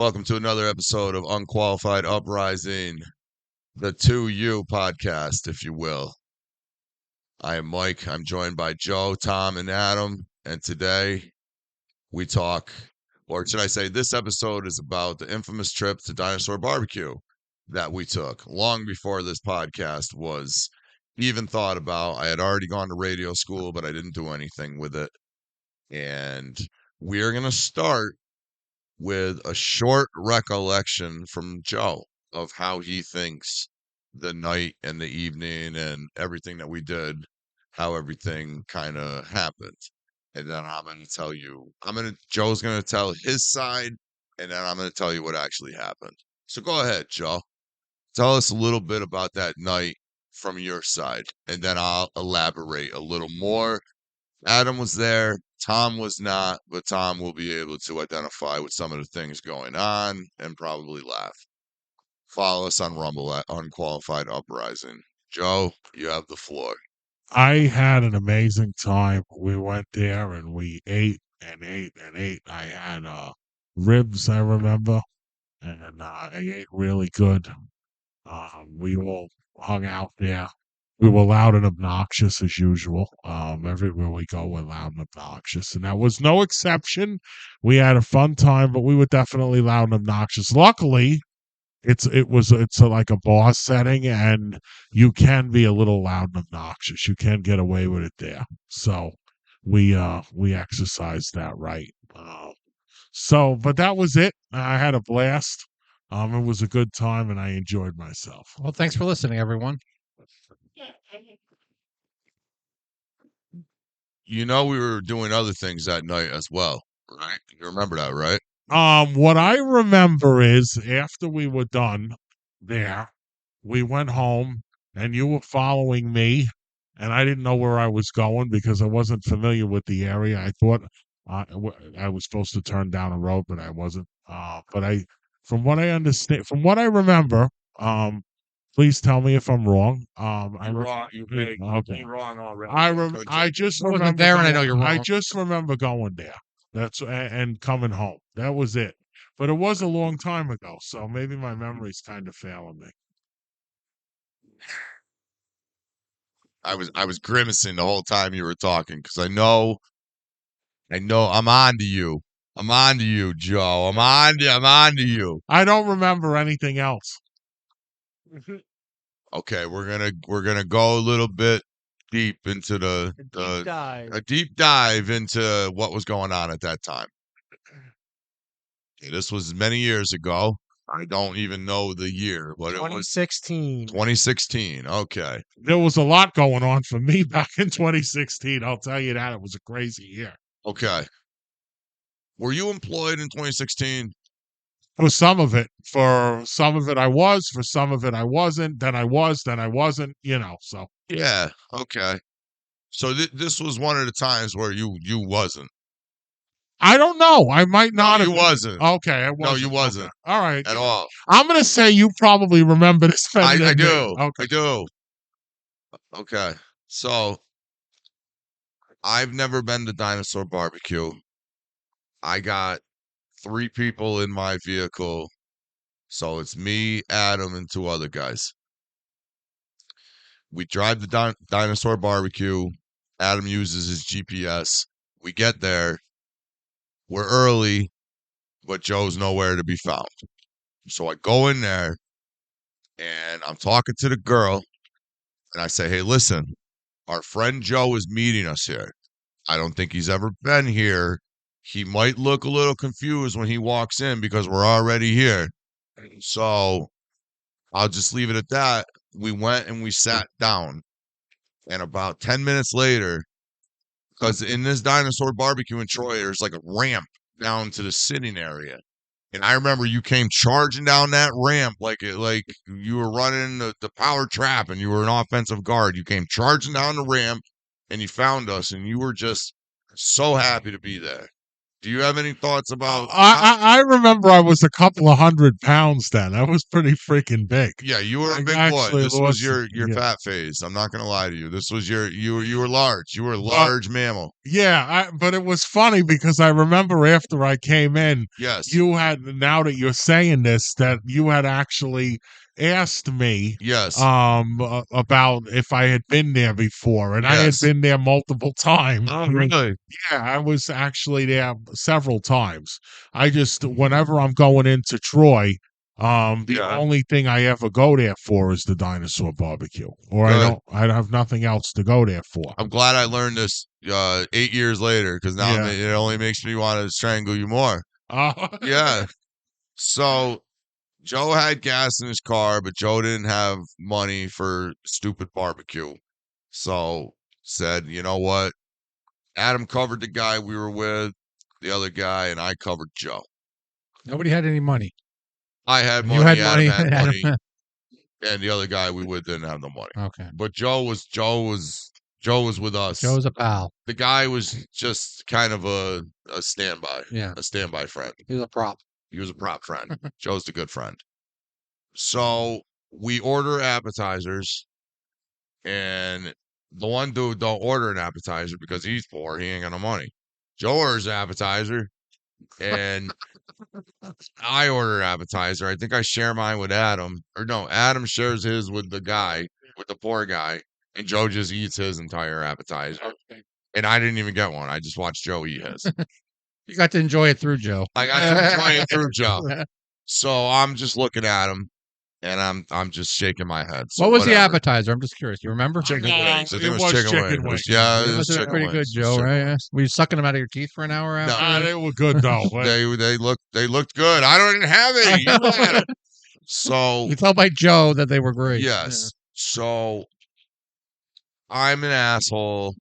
Welcome to another episode of Unqualified Uprising, the 2U podcast, if you will. I am Mike. I'm joined by Joe, Tom, and Adam. And today we talk, or should I say, this episode is about the infamous trip to Dinosaur BBQ that we took long before this podcast was even thought about. I had already gone to radio school, but I didn't do anything with it. And we're going to start with a short recollection from Joe of how he thinks the night and the evening and everything that we did, how everything kind of happened. And then I'm going to tell you, Joe's going to tell his side, and then I'm going to tell you what actually happened. So go ahead, Joe. Tell us a little bit about that night from your side, and then I'll elaborate a little more. Adam was there. Tom was not, but Tom will be able to identify with some of the things going on and probably laugh. Follow us on Rumble at Unqualified Uprising. Joe, you have the floor. I had an amazing time. We went there and we ate and ate and ate. I had ribs, I remember, and I ate really good. We all hung out there. We were loud and obnoxious as usual. Everywhere we go, we're loud and obnoxious, and that was no exception. We had a fun time, but we were definitely loud and obnoxious. Luckily, it's like a bar setting, and you can be a little loud and obnoxious. You can get away with it there. So we exercised that right. But that was it. I had a blast. It was a good time, and I enjoyed myself. Well, thanks for listening, everyone. You know we were doing other things that night as well, right? You remember that, right? What I remember is after we were done there, we went home, and you were following me, and I didn't know where I was going because I wasn't familiar with the area. I thought I was supposed to turn down a road, but I wasn't. From what I understand, from what I remember, please tell me if I'm wrong. You're wrong. Okay. You're wrong already. I just I wasn't remember there, and I know you're I wrong. just remember going there. And coming home. That was it. But it was a long time ago, so maybe my memory's kind of failing me. I was grimacing the whole time you were talking because I know I'm on to you. I'm on to you, Joe. I'm on to you. I don't remember anything else. Okay, we're gonna go a little bit deep into a deep dive into what was going on at that time. Okay, this was many years ago. I don't even know the year, but it was 2016. 2016. Okay. There was a lot going on for me back in 2016. I'll tell you that. It was a crazy year. Okay. Were you employed in 2016? For some of it. For some of it I was. For some of it I wasn't. Then I was. Then I wasn't. So. Yeah. Okay. So this was one of the times where you wasn't. I don't know. I might not You have. wasn't. Okay, I wasn't. No, you wasn't. Okay. All right. At all. I'm going to say you probably remember this better than I me. do. Okay. I do. Okay. So I've never been to Dinosaur BBQ. I got 3 people in my vehicle. So it's me, Adam, and 2 other guys. We drive the Dinosaur BBQ. Adam uses his GPS. We get there. We're early, but Joe's nowhere to be found. So I go in there, and I'm talking to the girl, and I say, hey, listen, our friend Joe is meeting us here. I don't think he's ever been here. He might look a little confused when he walks in because we're already here. So I'll just leave it at that. We went and we sat down. And about 10 minutes later, because in this Dinosaur BBQ in Troy, there's like a ramp down to the sitting area. And I remember you came charging down that ramp like you were running the power trap and you were an offensive guard. You came charging down the ramp and you found us and you were just so happy to be there. Do you have any thoughts about? I remember I was a couple of 100 pounds then. I was pretty freaking big. Yeah, you were a I big boy. actually This was lost- your yeah. fat phase. I'm not gonna lie to you. This was you were large. You were a But large mammal. yeah, but it was funny because I remember after I came in, Yes. you had, now that you're saying this, that you had actually asked me Yes. about if I had been there before, and I had Yes. been there multiple times. Oh, really? Yeah, I was actually there several times. I just, whenever I'm going into Troy, the Yeah. only thing I ever go there for is the Dinosaur BBQ, or Good. I have nothing else to go there for. I'm glad I learned this 8 years later because now Yeah. it only makes me want to strangle you more. Yeah. So Joe had gas in his car, but Joe didn't have money for stupid barbecue. So said, you know what? Adam covered the guy we were with, the other guy, and I covered Joe. Nobody had any money. I had You money, had Adam money. had money, and the other guy we with didn't have the money. Okay. But Joe was with us. Joe's a pal. The guy was just kind of a standby. Yeah. A standby friend. He was a prop. He was a prop friend. Joe's the good friend. So we order appetizers, and the one dude don't order an appetizer because he's poor. He ain't got no money. Joe orders an appetizer, and I order an appetizer. I think I share mine with Adam. Or no, Adam shares his with the guy, with the poor guy, and Joe just eats his entire appetizer. And I didn't even get one. I just watched Joe eat his. You got to enjoy it through Joe. I got to enjoy it through Joe. So I'm just looking at him, and I'm just shaking my head. So What was the whatever. appetizer? I'm just curious. You remember? Chicken No, wings. I think it it was was chicken chicken wings. wings. Yeah, It it was was chicken pretty wings. good, Joe, Chicken right? wings. Yeah. Were you sucking them out of your teeth for an hour after? Ah, they were good though. but- They looked good. I don't even have any. You had 'em. So You tell by Joe that they were great. yes. So I'm an asshole.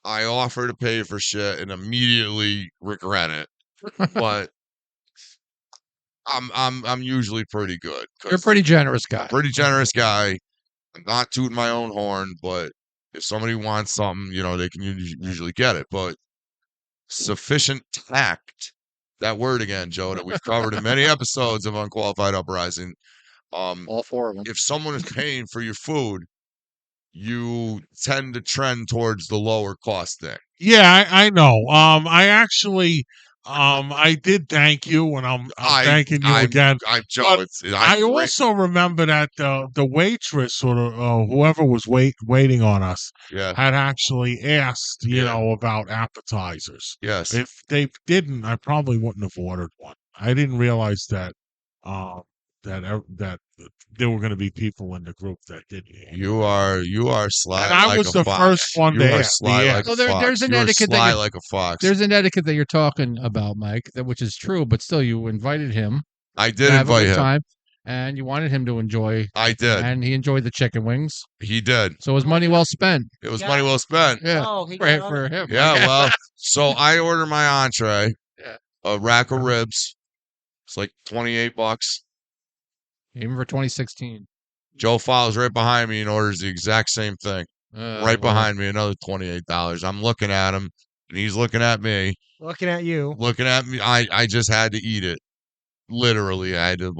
I offer to pay for shit and immediately regret it. But I'm usually pretty good. You're a pretty generous guy. Pretty generous guy. I'm not tooting my own horn, but if somebody wants something, they can usually get it. But sufficient tact, that word again, Joe, that we've covered in many episodes of Unqualified Uprising. All four of them. If someone is paying for your food, you tend to trend towards the lower cost thing. Yeah, I know. I actually, I did thank you, and I'm thanking you again. Joe, But I also remember that the waitress or whoever was waiting on us yeah, had actually asked, Yeah. about appetizers. yes. If they didn't, I probably wouldn't have ordered one. I didn't realize that that there were going to be people in the group that didn't. You are sly. And I like was a the fox. first one You to are ask. sly Yeah. like So a there- fox. there's an You are etiquette that sly you're- like a fox. There's an etiquette that you're talking about, Mike, which is true, but still, you invited him I to did have a invite good him. time, and you wanted him to enjoy, I did. and he enjoyed the chicken wings. He did. So it was money well spent. It was money well spent. Yeah, Oh, he for him. Yeah, well, so I order my entree, Yeah. a rack of ribs. It's like $28. Even for 2016. Joe follows right behind me and orders the exact same thing. Right behind me, another $28. I'm looking at him, and he's looking at me. Looking at you. Looking at me. I just had to eat it. Literally, I had to.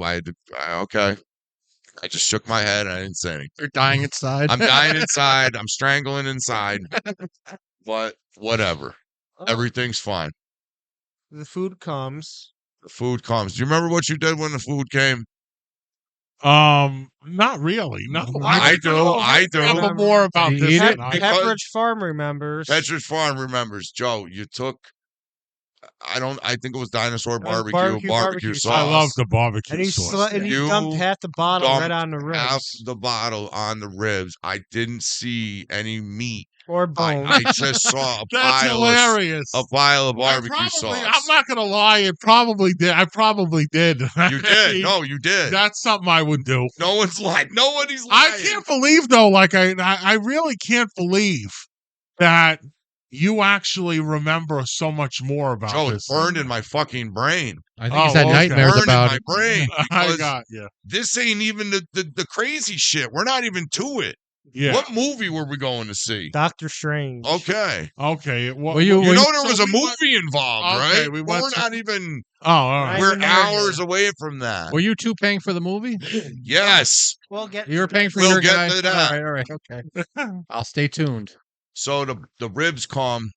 Okay. I just shook my head. And I didn't say anything. You're dying inside. I'm dying inside. I'm strangling inside. But whatever. Oh, Everything's fine. the food comes. The food comes. Do you remember what you did when the food came? Not really. No, I do. I do. Remember more about You this. eat than it? I- Because- Pepperidge Farm remembers. Pepperidge Farm remembers. Joe, you took. I think it was Dinosaur It was barbecue sauce. I love the barbecue and he sauce. and he You dumped half the bottle right dumped on the half ribs the bottle on the ribs. I didn't see any meat. or bone. I just saw a That's pile hilarious. of I barbecue probably, sauce. I'm not gonna lie. It probably did. I probably did. You did. No, you did. That's something I would do. No one's lying. Nobody's lying. I can't believe though. Like I really can't believe that you actually remember so much more about Joe, this. it's burned in my fucking brain. I think he's had okay. nightmares Burned about in it. my brain. I Because got you. this ain't even the crazy shit. We're not even to it. Yeah. What movie were we going to see? Doctor Strange. Okay. Okay. Were you- You know were there was so a we went- movie involved, Okay, right? we We're went to- not even. Oh, all right. Right. We're even there hours yet. away from that. Were you two paying for the movie? Yes. We'll get. You were paying for We'll your get guy. to that. All right. Okay. I'll stay tuned. So the ribs come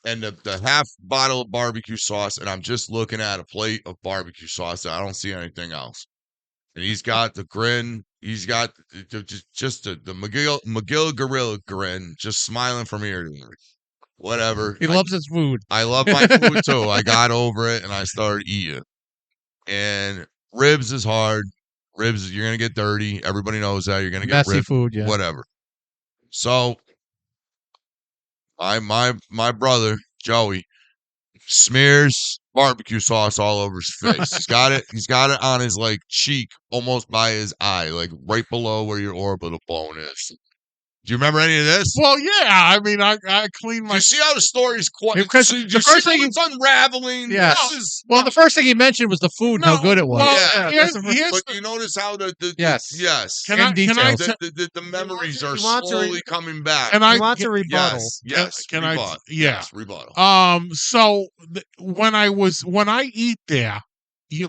and the half bottle of barbecue sauce, and I'm just looking at a plate of barbecue sauce. I don't see anything else. And he's got the grin. He's got just the McGill gorilla grin, just smiling from ear to ear. Whatever. He loves his food. I love my food too. I got over it and I started eating. And ribs is hard. Ribs, you're gonna get dirty. Everybody knows that. You're gonna get Messy ripped. food, yeah. Whatever. So my brother, Joey, smears barbecue sauce all over his face. He's got it on his like cheek, almost by his eye, like right below where your orbital bone is. Do you remember any of this? Well, yeah. I mean, I cleaned Do my. you see how the story's quite? Because Do you the see first how thing it's unraveling? Yeah. This is, Well, the first thing he mentioned was the food and how No, good it was. well, Yeah, that's the first- here's but you notice how the Yes. yes, Can And I details. the memories are he wants to slowly coming back. and He I wants a rebuttal. Yes, Can I- rebut. yeah. Yes, rebuttal. So when I eat there, you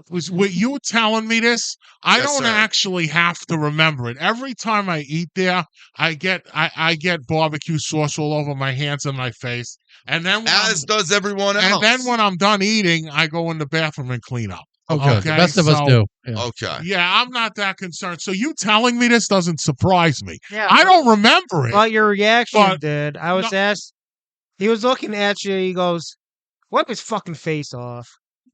were telling me this. I Yes, don't sir. actually have to remember it. Every time I eat there, I get barbecue sauce all over my hands and my face, and then As does everyone else. and then when I'm done eating, I go in the bathroom and clean up. Oh, good. Okay, The best of us so- do. Yeah. Okay. Yeah, I'm not that concerned. So you telling me this doesn't surprise me. Yeah. I don't remember it. But your reaction But- did. I was asked. He was looking at you. He goes, "Wipe his fucking face off."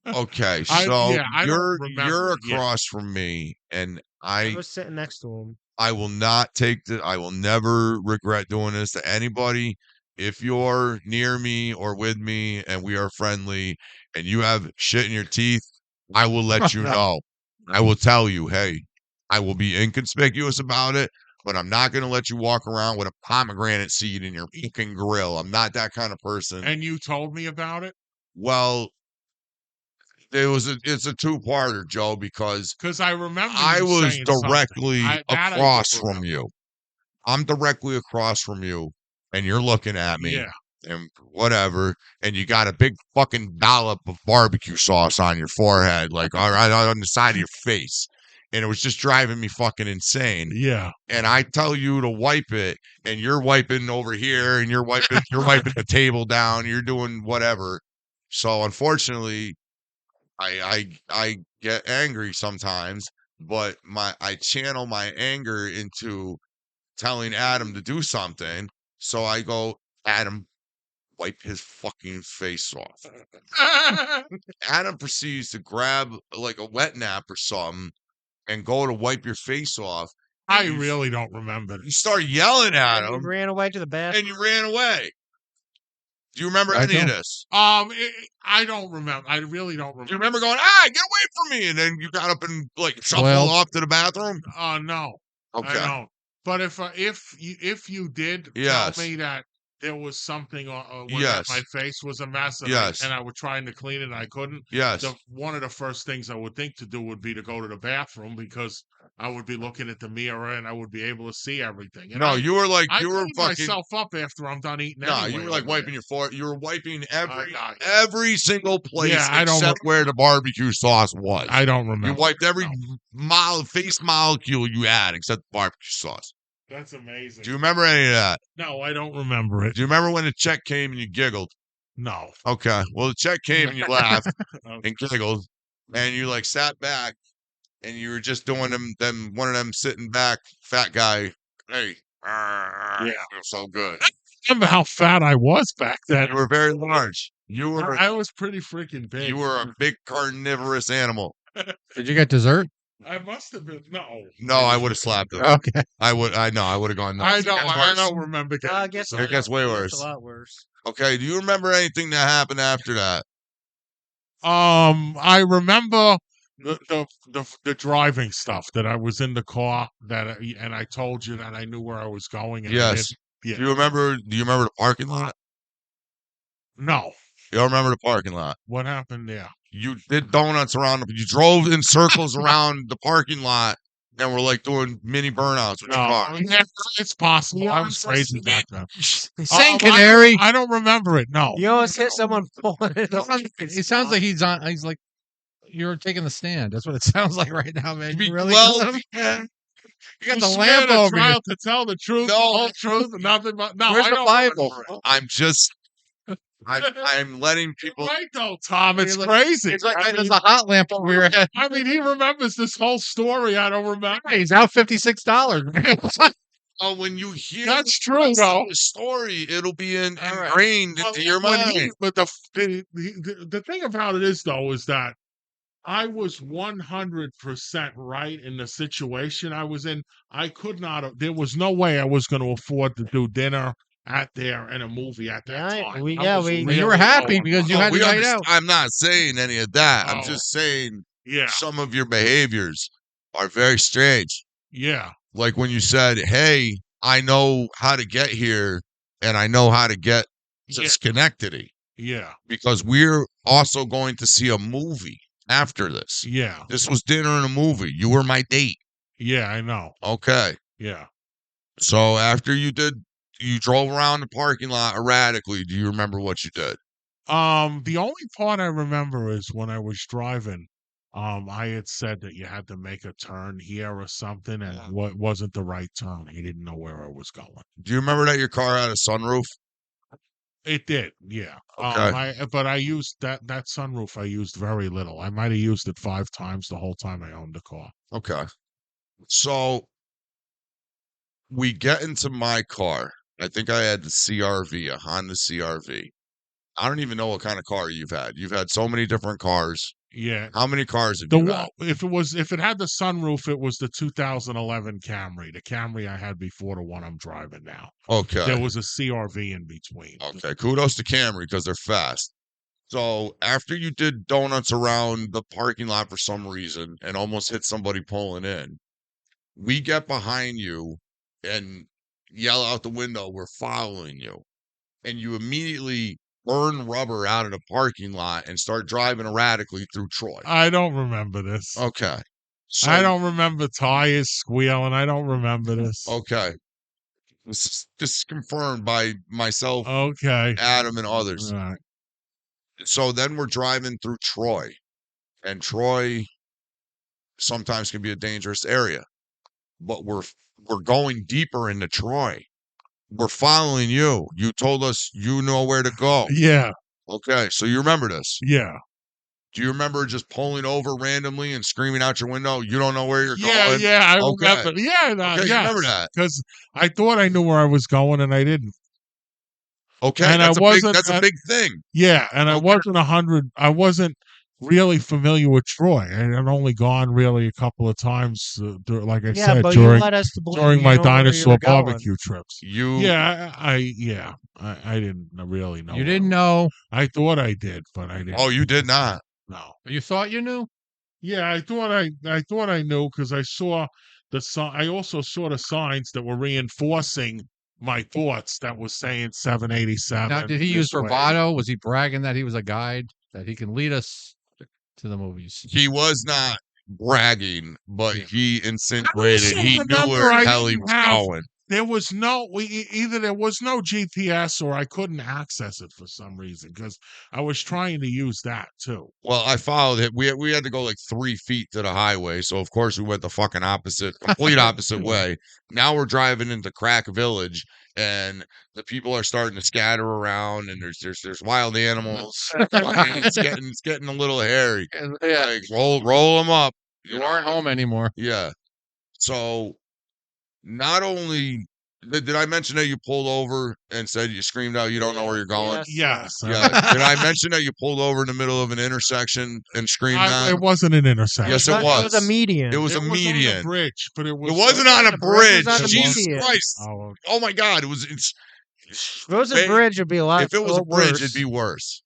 Okay. I So don't you're remember it, yeah. across from me, and I I was sitting next to him. I will not take the. I will never regret doing this to anybody. If you're near me or with me and we are friendly and you have shit in your teeth, I will let you know. I will tell you, hey, I will be inconspicuous about it, but I'm not going to let you walk around with a pomegranate seed in your fucking grill. I'm not that kind of person. And you told me about it Well, it's a two-parter, Joe, because because I remember I you was saying something. directly That I do across from remember. you. I'm directly across from you, and you're looking at me. Yeah. And whatever, and you got a big fucking dollop of barbecue sauce on your forehead, like all right on the side of your face, and it was just driving me fucking insane. Yeah. And I tell you to wipe it, and you're wiping over here, and you're wiping the table down, you're doing whatever. So unfortunately, I get angry sometimes, but I channel my anger into telling Adam to do something. So I go, Adam, wipe his fucking face off. Adam proceeds to grab like a wet nap or something and go to wipe your face off. I really don't remember You this. start yelling at And he him ran away to the bathroom. and you ran away. Do you remember I any of don't. this? I don't remember. I really don't Do you remember. remember going, get away from me? And then you got up and like shuffled Well- off to the bathroom? No, I Okay. don't. But if you did Yes. tell me that there was something when Yes. my face was a mess and, Yes. I was trying to clean it and I couldn't, Yes. one of the first things I would think to do would be to go to the bathroom because I would be looking at the mirror and I would be able to see everything. And No, you were like, I you were clean fucking. myself up after I'm done eating. No, anyway you were like over wiping there. your forehead. You were wiping every I- single place Yeah, I don't except where the barbecue sauce was. I don't remember. You wiped every No. face molecule you had except barbecue sauce. That's amazing. Do you remember any of that? No, I don't remember it. Do you remember when the check came and you giggled? No. Okay. Well, the check came and you laughed Okay. and giggled, and you like sat back and you were just doing them one of them sitting back fat guy. Hey, Yeah. you're so good. Remember how fat I was back then? You were very large. You were I was pretty freaking big. you were a big carnivorous animal. Did you get dessert? I must have been. No. No, I would have slapped him. Okay. I would have gone. I nuts. don't. It gets I worse. don't remember. I getting guess dessert. It gets way worse. A lot worse. Okay, do you remember anything that happened after that? I remember the driving stuff that I was in the car and I told you that I knew where I was going. And I Yes. didn't. Yeah. Do you remember the parking lot? No. You don't remember the parking lot? What happened there? You did donuts around. You drove in circles around the parking lot and we're like doing mini burnouts with your car. Yeah, it's possible. I was crazy back then. Sing, Canary. I don't remember it. No. You always hit someone pulling it up. It sounds like he's on. He's like, you're taking the stand. That's what it sounds like right now, man. You really? Well, You got You the swear lamp to over you. trial to tell the truth, the No. whole truth, and nothing but no. Where's I the don't Bible? remember it. I'm just, I'm letting people. Right though, Tom. It's You're like- crazy. It's like I there's mean, a hot lamp over your head. I mean, he remembers this whole story. I don't remember. He's out $56. Oh, when you hear That's true, though. the story, it'll be right. ingrained into your mind. But the thing about it is, though, is that I was 100% right in the situation I was in. I could not. There was no way I was going to afford to do dinner at there and a movie at that Yeah, time. we- I yeah, was we- But you were really happy going because you wrong. had we the night understand- out. I'm not saying any of that. I'm Oh. just saying Yeah, some of your behaviors are very strange. yeah, Like when you said, "Hey, I know how to get here, and I know how to get to Yeah. Schenectady yeah, because we're also going to see a movie after this. yeah, This was dinner and a movie. You were my date. yeah. I know. Okay. Yeah. So after you drove around the parking lot erratically. Do you remember what you did? The only part I remember is when I was driving. I had said that you had to make a turn here or something, and what wasn't the right turn. He didn't know where I was going. Do you remember that your car had a sunroof? It did, yeah. Okay. But I used that sunroof. I used very little. I might have used it 5 times the whole time I owned the car. Okay. So we get into my car. I think I had the CRV, a Honda CRV. I don't even know what kind of car you've had. You've had so many different cars. Yeah. How many cars have The you had? if it had the sunroof, it was the 2011 Camry. The Camry I had before the one I'm driving now. Okay. There was a CRV in between. Okay. Kudos to Camry because they're fast. So after you did donuts around the parking lot for some reason and almost hit somebody pulling in, we get behind you and yell out the window, "We're following you." And you immediately burn rubber out of the parking lot and start driving erratically through Troy. I don't remember this. Okay. So, I don't remember tires squealing. I don't remember this. Okay. This is confirmed by myself, Okay. Adam, and others. All right. So then we're driving through Troy, and Troy sometimes can be a dangerous area, but we're going deeper into Troy. We're following you. You told us you know where to go. Yeah. Okay, so you remember this. Yeah. Do you remember just pulling over randomly and screaming out your window, "You don't know where you're Yeah. going"? Yeah. I Okay. remember. Yeah. No, Okay, you yes. remember that. Because I thought I knew where I was going and I didn't. Okay, And that's I a big thing. Yeah, and I wasn't really familiar with Troy. I had only gone really a couple of times, like I Yeah, said, but you during led us to believe during you my know where you dinosaur were going. barbecue trips. You Yeah, I didn't really know. You didn't know. I thought I did, but I didn't. Oh, you did not. No. You thought you knew. Yeah, I thought I knew because I saw the sign. I also saw the signs that were reinforcing my thoughts that was saying 787. Now, did he use this way. bravado? Was he bragging that he was a guide, that he can lead us to the movies? He was not bragging, but he I insinuated he knew remember where I the hell he didn't was have- going. There was either there was no GPS or I couldn't access it for some reason because I was trying to use that too. Well, I followed it. We had to go like 3 feet to the highway, so of course we went the fucking complete opposite way. Now we're driving into Crack Village, and the people are starting to scatter around, and there's wild animals. It's getting a little hairy. Yeah, Like, roll them up. you aren't home anymore. Yeah. So not only did I mention that you pulled over and said you screamed out you don't know where you're going? Yes. Yeah. Did I mention that you pulled over in the middle of an intersection and screamed that? It wasn't an intersection. Yes, it It was a was. median. It was a on median. a bridge, but it It wasn't on a bridge. on a Jesus median. Christ. Oh, Oh my God. It's If it was a Hey, bridge, it'd be a lot. if it was a bridge, worse. it'd be worse.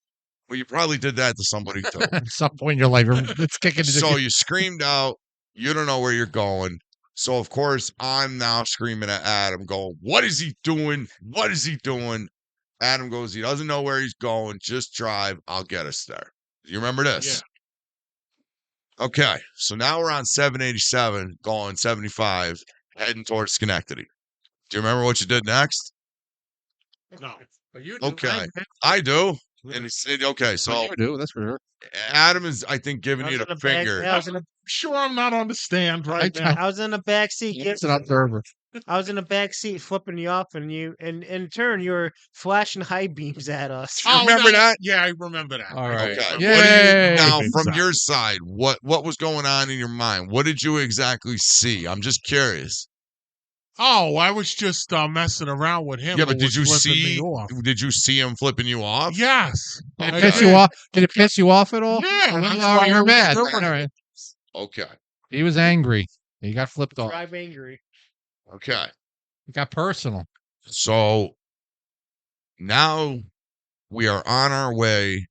Well, you probably did that to somebody too. At some point in your life, it's kicking. So you screamed out, you don't know where you're going. So of course I'm now screaming at Adam, going, "What is he doing? What is he doing?" Adam goes, "He doesn't know where he's going. Just drive. I'll get us there." You remember this? Okay, so now we're on 787, going 75, heading towards Schenectady. Do you remember what you did next? No. But you Okay, I do. And okay, so You do, that's for sure. Adam is, I think, giving I you was the in the back. finger. I was in the, Sure, I'm not on the stand right now. I was in the back seat. It's an observer. I was in the back seat flipping you off, and in turn you were flashing high beams at us. You remember that? Yeah, I remember that. All right. Okay. Yay. What did you, now, Exactly. from your side, what was going on in your mind? What did you exactly see? I'm just curious. Oh, I was just messing around with him. Yeah, but who did was you flipping me see? off. Did you see him flipping you off? Yes. Did Okay. it piss you off? Did it piss you off at all? Yeah, Oh, that's why you're I was mad. doing All right. Okay. He was angry. He got flipped off. Drive angry. Okay. It got personal. So now we are on our way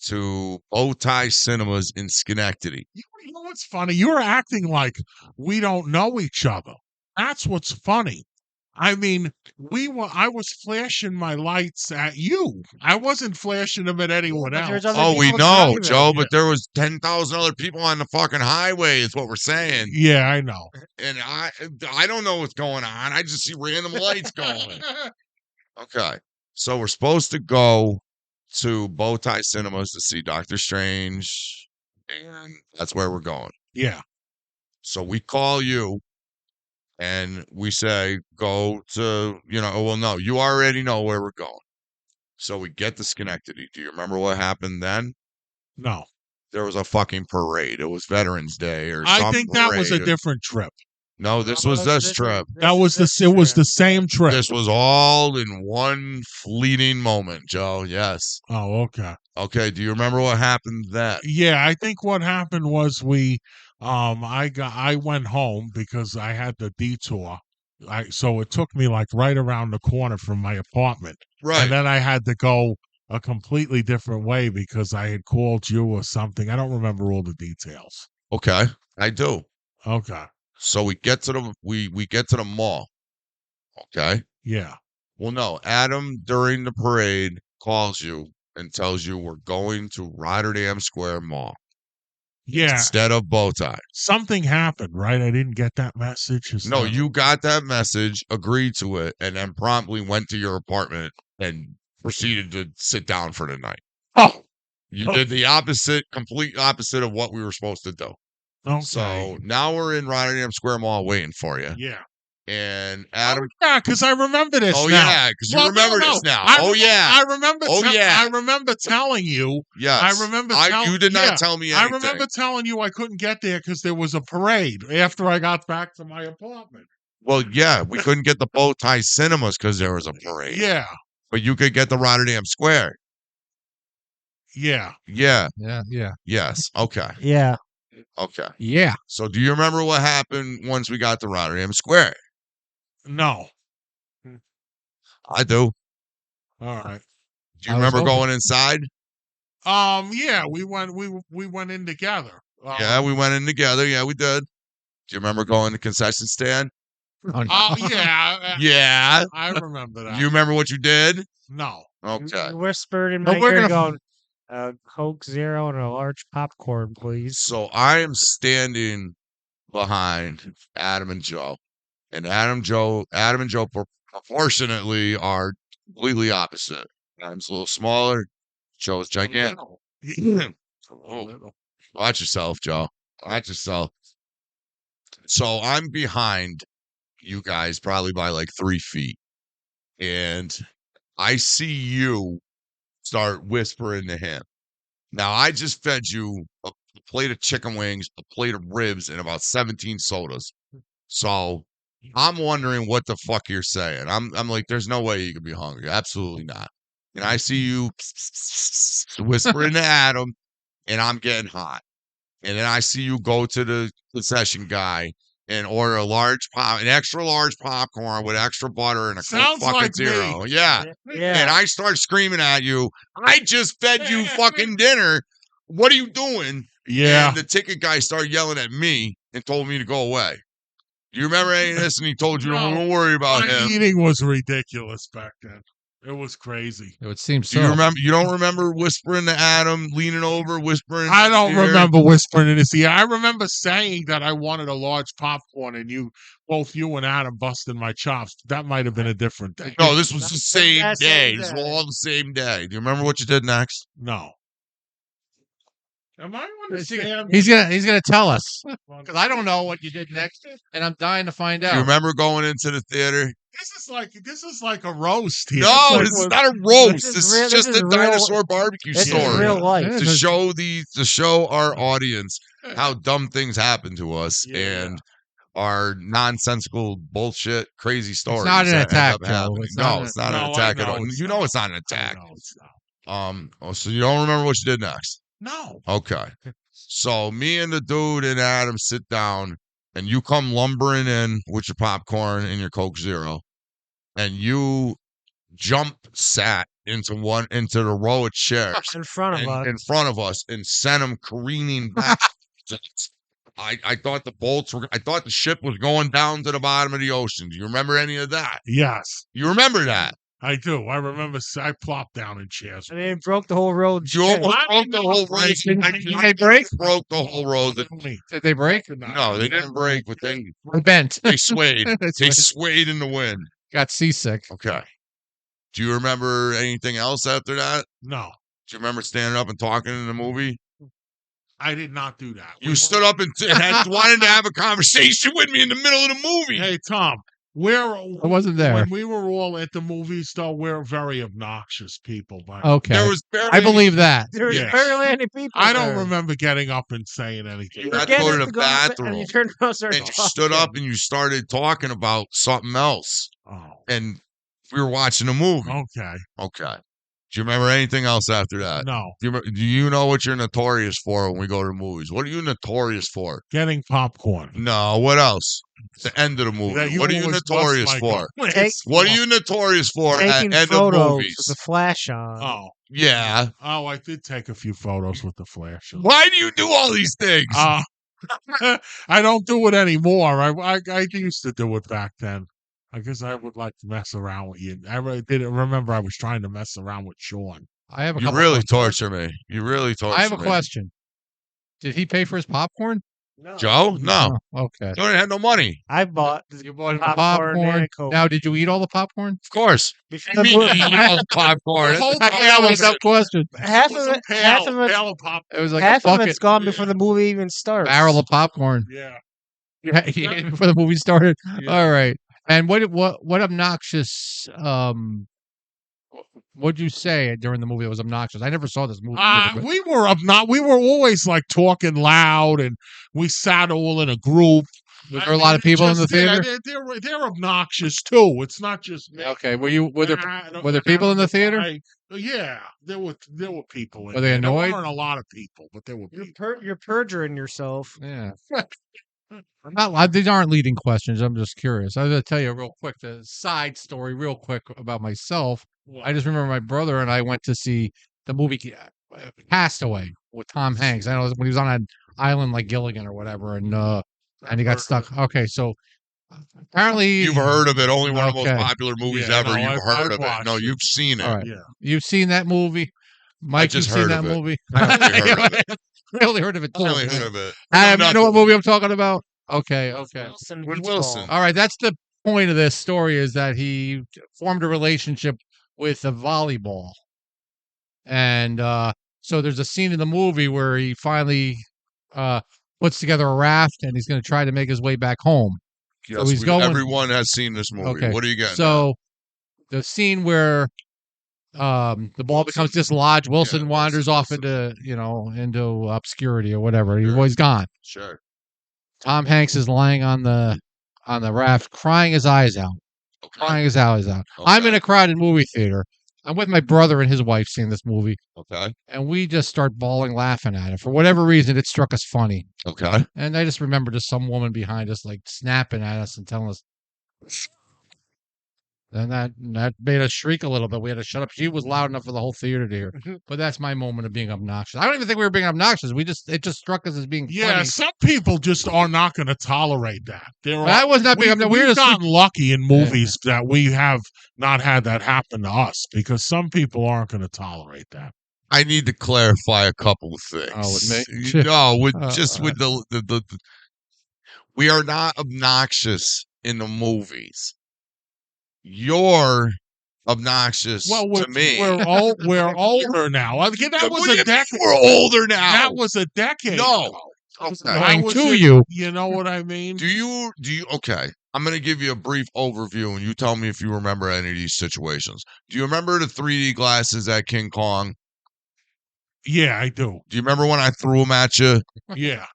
to Bowtie Cinemas in Schenectady. You know what's funny? You're acting like we don't know each other. That's what's funny. I mean, I was flashing my lights at you. I wasn't flashing them at anyone But there's else. other Oh, we people know, driving. Joe, Yeah. but there was 10,000 other people on the fucking highway is what we're saying. Yeah, I know. And I don't know what's going on. I just see random lights going. Okay. So we're supposed to go to Bowtie Cinemas to see Doctor Strange, and that's where we're going. Yeah. So we call you and we say, go to, well, no, you already know where we're going. So we get to Schenectady. Do you remember what happened then? No. There was a fucking parade. It was Veterans Day or I some think that was a parade. different trip. No, this was this trip. It was the same trip. This was all in one fleeting moment, Joe. Yes. Oh, okay. Okay. Do you remember what happened then? Yeah, I think what happened was I went home because I had the detour. So it took me like right around the corner from my apartment. Right. And then I had to go a completely different way because I had called you or something. I don't remember all the details. Okay. I do. Okay. So we get to the mall. Okay. Yeah. Well, no, Adam during the parade calls you and tells you we're going to Rotterdam Square Mall Yeah. instead of Bowtie. Something happened, right? I didn't get that message. No, you got that message, agreed to it, and then promptly went to your apartment and proceeded to sit down for the night. Oh. You did the complete opposite of what we were supposed to do. Okay. So now we're in Rotterdam Square Mall waiting for you. Yeah. And Adam. Yeah, because I remember this. Oh, now. yeah, because you remember this now. Yeah. I remember. Oh, yeah. I remember telling you. Yes. I remember. You did not tell me anything. I remember telling you I couldn't get there because there was a parade after I got back to my apartment. Well, yeah, we couldn't get the Bowtie Cinemas because there was a parade. Yeah. But you could get the Rotterdam Square. Yeah. Yeah. Yeah. Yes. Okay. Yeah. Okay. Yeah. So do you remember what happened once we got to Rotterdam Square? No. I do. All right. Do you remember going inside? Yeah, we went in together. Yeah, we went in together. Yeah, we did. Do you remember going to the concession stand? Oh, yeah. Yeah. I remember that. You remember what you did? No. Okay. Whispered in But my we're ear gonna- going, Coke Zero and a large popcorn, please. So I am standing behind Adam and Joe. And Adam and Joe proportionately are completely opposite. Adam's a little smaller. Joe's gigantic. Oh, watch yourself, Joe. Watch yourself. So I'm behind you guys probably by like 3 feet. And I see you start whispering to him. Now, I just fed you a plate of chicken wings, a plate of ribs, and about 17 sodas. So I'm wondering what the fuck you're saying. I'm like, there's no way you could be hungry. Absolutely not. And I see you whispering to Adam, and I'm getting hot. And then I see you go to the concession guy and order an extra large popcorn with extra butter and a Coke Sounds fucking like zero. me. Yeah. Yeah. And I start screaming at you, I just fed you fucking dinner. What are you doing? Yeah. And the ticket guy started yelling at me and told me to go away. Do you remember any of this? And he told you, No, don't worry about My him. eating was ridiculous back then. It was crazy. It would seem Do so. you remember? You don't remember whispering to Adam, leaning over, whispering? I don't in his ear? remember whispering in his ear. I remember saying that I wanted a large popcorn, and both you and Adam busted my chops. That might have been a different day. No, this was the same that day. same This was day. all the same day. Do you remember what you did next? No. Am I understand? He's gonna tell us because I don't know what you did next, and I'm dying to find Do you out. remember going into the theater? This is like a roast here. No, It's this is like not a roast. This This is is real- just this is a real- dinosaur barbecue This story. is real life. Yeah, To show our audience what- how dumb things happen to us Yeah. and our nonsensical bullshit crazy stories. not an that end attack, up Joe. happening. It's not No, a- it's not No, an I attack at know all. it's You know not. it's not an I attack. know it's not. So you don't remember what you did next? No. Okay. So me and the dude and Adam sit down, and you come lumbering in with your popcorn and your Coke Zero, and you sat into the row of chairs in front of us. in front of us and sent them careening back. I thought I thought the ship was going down to the bottom of the ocean. Do you remember any of that? Yes, You remember that? I do. I remember. I plopped down in chairs. And it broke the whole road. You almost broke the whole road. Did they break? Broke the whole road. Did they break? No, they didn't break, but they Bent. swayed. That's They right. swayed in the wind. Got seasick. Okay. Do you remember anything else after that? No, Do you remember standing up and talking in the movie? I did not do that. You stood up and wanted to have a conversation with me in the middle of the movie. Hey, Tom, I wasn't there. When we were all at the movies, though, we're very obnoxious people. But Okay. There was barely I believe that. There's Yeah. barely any people. I don't there. remember getting up and saying anything. You You had get to go up to the go up bathroom. and you turned around and started and you stood talking. up and you started talking about something else. Oh, And we were watching a movie. okay. Okay. Do you remember anything else after that? No, Do you know what you're notorious for when we go to the movies? What are you notorious for? getting popcorn. No, what else? The end of the movie. That What are you always bust notorious my for? glass. What are you notorious for at Taking end of photos movies? with the flash on. Oh, Yeah. oh, I did take a few photos with the flash. Why do you do all these things? I don't do it anymore. I used to do it back then. I guess I would like to mess around with you. I really didn't remember I was trying to mess around with Sean. I have a You couple really questions. torture me. You really torture me. I have a question. Did he pay for his popcorn? No. Joe? No. Oh, okay. You had no money. I bought You bought him popcorn and popcorn. a Coke. Now, did you eat all the popcorn? Of course. before You the mean movie. you eat all the popcorn? Hold I on. got a tough question. half of it, half of it, Pail of pop. It was like half a of bucket, it's gone before the movie even starts. barrel of popcorn. Yeah. Yeah, he ate it before the movie started. Yeah. All right. And what obnoxious what'd you say during the movie that was obnoxious? I never saw this movie. either, but- We were always like talking loud, and we sat all in a group. Was there a lot of people in the theater? Yeah, they're obnoxious too. It's not just me. Okay. Were there I don't- were there I people in the don't theater? like- Yeah, there were people. In Were they there. annoyed? There weren't a lot of people, but there were people. You're perjuring yourself. Yeah. I'm not. These aren't leading questions. I'm just curious. I'm going to tell you real quick the side story, real quick about myself. I just remember my brother and I went to see the movie Castaway with Tom Hanks. I know when he was on an island like Gilligan or whatever, and he got stuck. Okay, so apparently You've heard of it. Only one of the Okay. most popular movies Yeah, ever. no, You've I've heard of it. watched No, it. you've seen it. All right. Yeah. You've seen that movie, Mike. just You've seen heard that of it. movie. I only heard of it. I only heard of it. I only heard of it. You know what Nothing. movie I'm talking about? Okay. Wilson With Beach Wilson. Ball. All right, that's the point of this story is that he formed a relationship with a volleyball. And so there's a scene in the movie where he finally puts together a raft and he's going to try to make his way back home. Yes, he's going- everyone has seen this movie. Okay. What are you getting? So the scene where the ball becomes dislodged, Wilson Yeah, wanders Wilson. off into obscurity or whatever. Sure. He's gone. Sure. Tom Hanks is lying on the raft, crying his eyes out. Crying his eyes out. I'm Okay. in a crowded movie theater. I'm with my brother and his wife seeing this movie, Okay. and we just start bawling, laughing at it. For whatever reason, it struck us funny. Okay. And I just remember just some woman behind us, like snapping at us and telling us, Then that made us shriek a little bit. We had to shut up. She was loud enough for the whole theater to hear. But that's my moment of being obnoxious. I don't even think we were being obnoxious. It just struck us as being Yeah, funny. some people just are not going to tolerate that. But I was not being obnoxious. We've gotten lucky in Yeah. movies that we have not had that happen to us because some people aren't going to tolerate that. I need to clarify a couple of things. Oh, with me? No, with Uh, the we are not obnoxious in the movies. You're obnoxious Well, to me. we're older now. Again, that was a decade. We're older now. That was a decade. No. ago. Okay. That Lying was to in- you. You know what I mean? Do you okay. I'm gonna give you a brief overview and you tell me if you remember any of these situations. Do you remember the 3D glasses at King Kong? Yeah, I do. Do you remember when I threw them at you? Yeah,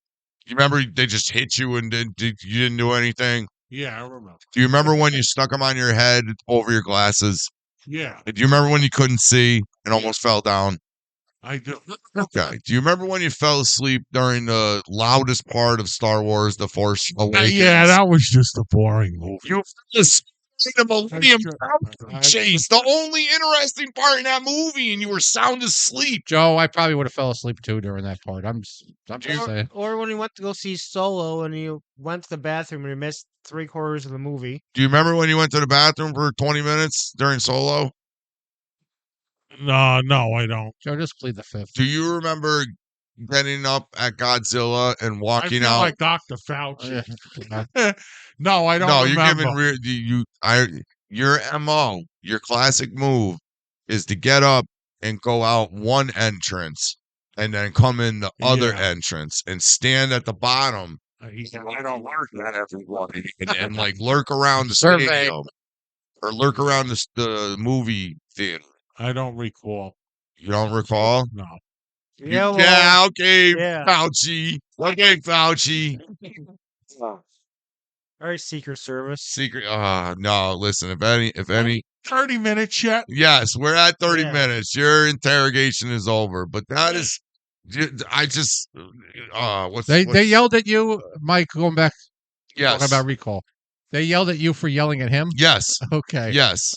You remember they just hit you and you didn't do anything? yeah, I remember. Do you remember when you stuck them on your head over your glasses? Yeah, Do you remember when you couldn't see and almost fell down? I do. Okay. Do you remember when you fell asleep during the loudest part of Star Wars: The Force Awakens? Yeah, that was just a boring movie. You fell asleep in the Millennium I- Chase, the only interesting part in that movie, and you were sound asleep. Joe, I probably would have fell asleep too during that part. I'm just saying. Or when he went to go see Solo and he went to the bathroom and he missed 3/4 of the movie. Do you remember when you went to the bathroom for 20 minutes during Solo? No, I don't. Joe, just plead the fifth. Do you remember getting up at Godzilla and I walking feel out? like Dr. Fauci. Yeah. No, I don't No, remember. you're giving your MO, your classic move is to get up and go out one entrance and then come in the other Yeah. entrance and stand at the bottom I don't like that, everybody. and like lurk around the Survey. stadium or lurk around the movie theater. I don't recall. You don't recall? No. Yeah, well, Yeah, okay, yeah. Fauci. Okay, Fauci. Very Secret Service. Secret. No, listen, if any, 30 minutes yet? yes, we're at 30 Yeah. minutes. Your interrogation is over, but that is, I just, They yelled at you, Mike. Going back, yes, talking about recall. They yelled at you for yelling at him. yes, Okay. yes.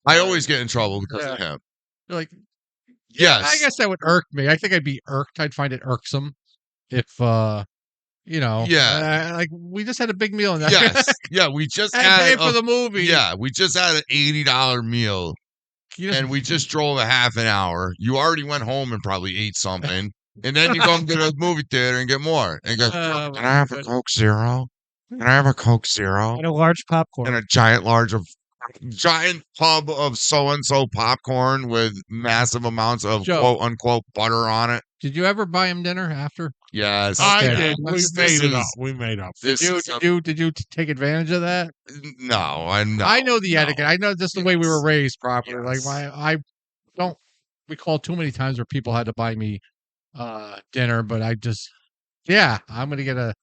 I always get in trouble because of him. You're like, Yes, I guess that would irk me. I think I'd be irked. I'd find it irksome if, Yeah. like we just had a big meal and yes, yeah. We just I had paid for the movie. yeah, we just had an $80 meal, You just- and we just drove a half an hour. You already went home and probably ate something, and then you go to the movie theater and get more. And go, Oh, can I have a Coke Zero? Can I have a Coke Zero? And a large popcorn. And a giant tub of so and so popcorn with massive amounts of Joe. quote unquote butter on it. Did you ever buy him dinner after? Yes, I Okay. did. We This made it is- up. We made up. This Did is you take advantage of that? no, I'm not. I know the no. etiquette. I know just the way we were Yes. raised properly. Yes. Like I don't recall too many times where people had to buy me dinner, but I'm gonna get a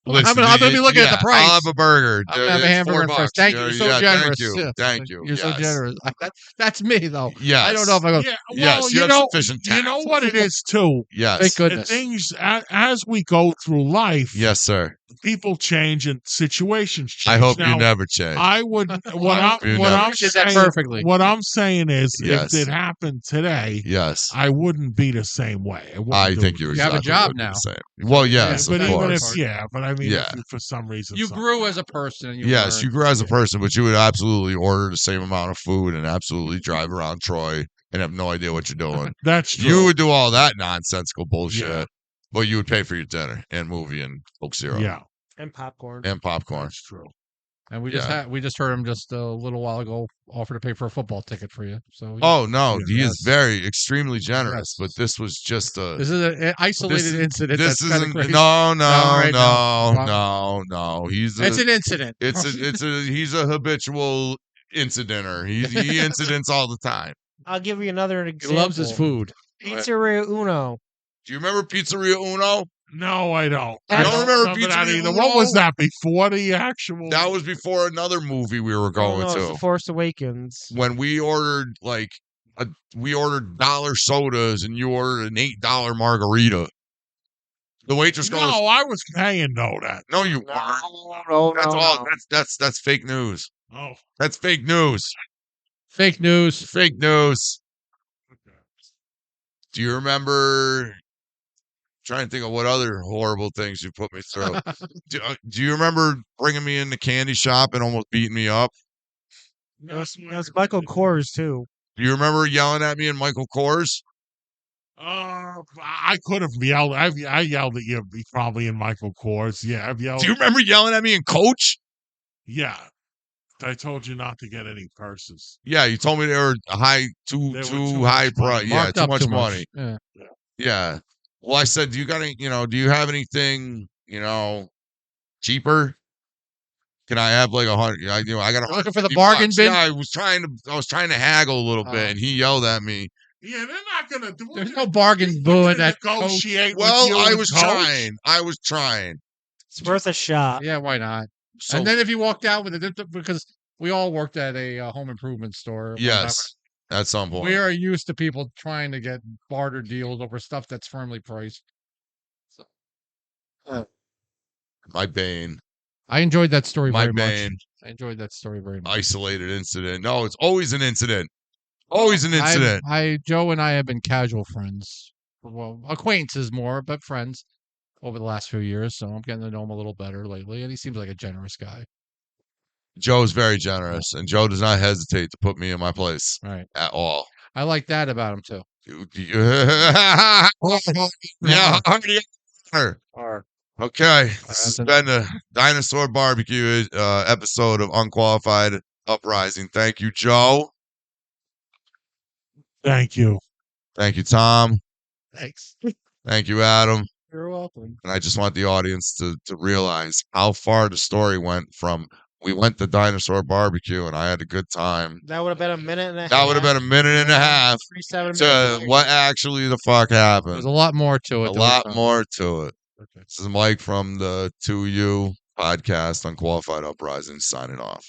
Listen, I'm gonna be looking at the price. I'll have a burger. I'm gonna have a It's hamburger and $4. fries. Thank you. You're so Yeah, generous. Thank you. Yeah. Thank you. You're so Yes. generous. That's me though. Yes. I don't know if I go. Yeah, well, Yes, you you have know, sufficient you know tact. what it is too. Yes. Thank The goodness. things as we go through life, Yes, sir. people change and situations change. I hope now, you never change. I would. What You I'm never did that saying. perfectly. What I'm saying is, Yes. if it happened today, Yes. I wouldn't be the same way. wouldn't I do think it. you're You have a exactly job what you're now. saying. Well, yes, but of even course. but I mean, Yeah. if for some reason You something- grew as a person. And you Yes, learned. you grew as a person, but you would absolutely order the same amount of food and absolutely drive around Troy and have no idea what you're doing. That's true. You would do all that nonsensical bullshit, Yeah. but you would pay for your dinner and movie and Coke Zero Yeah, And popcorn. and popcorn. that's true. And we Yeah. just heard him just a little while ago offer to pay for a football ticket for you. So Oh no, Yeah. he is Yes. very extremely generous, Yes. but this was just a. this is an isolated incident. This that's kinda isn't. crazy. No, right, no. He's a. It's an incident. He's a habitual incidenter. He incidents all the time. I'll give you another He example. loves his food. Pizzeria Uno. Do you remember Pizzeria Uno? No, I don't. I don't remember that Pizzeria either. Uno? What was that before the actual? That was before another movie we were going It's to. The Force Awakens. When we ordered we ordered dollar sodas and you ordered an $8 margarita. The waitress goes, No, I was paying that. "No, you weren't. No, That's all. no. That's fake news. Oh, That's fake news. Fake news. Fake news." Do you remember? Trying to think of what other horrible things you put me through. Do you remember bringing me in the candy shop and almost beating me up? That's Michael Kors too. Do you remember yelling at me in Michael Kors? I could have yelled. I yelled at you probably in Michael Kors. Yeah, I've yelled. Do you remember yelling at me in Coach? Yeah, I told you not to get any purses. Yeah, you told me they were too too high much money. price. Yeah, Marked too up much too money. much. Yeah. Yeah. Well, I said, do you have anything, cheaper? Can I have like 100? I got You're looking for the $150. bargain bin? Yeah, I was trying to haggle a little bit, and he yelled at me. Yeah, they're not gonna do. There's no bargain boo in that Coach. Negotiate. Well, with you I and was Coach? trying. I was trying. It's worth a shot. Yeah, why not? So And then if you walked out with it, because we all worked at a home improvement store. yes, at some point. We are used to people trying to get barter deals over stuff that's firmly priced. My bane. I enjoyed that story My very much. bane. I enjoyed that story very much. Isolated incident. No, it's always an incident. Always an incident. Joe and I have been casual friends. Well, acquaintances more, but friends over the last few years. So I'm getting to know him a little better lately, and he seems like a generous guy. Joe's very generous, and Joe does not hesitate to put me in my place Right. at all. I like that about him too. Yeah. Okay, this has been the Dinosaur BBQ episode of Unqualified Uprising. Thank you, Joe. Thank you. Thank you, Tom. Thanks. Thank you, Adam. You're welcome. And I just want the audience to realize how far the story went from we went to Dinosaur BBQ and I had a good time. That would have been a minute and a half. That would have been a minute and a half 7 to minutes. what actually the fuck happened. There's a lot more to it. A than we lot thought. more to it. Okay. This is Mike from the 2U podcast, Unqualified Uprising, signing off.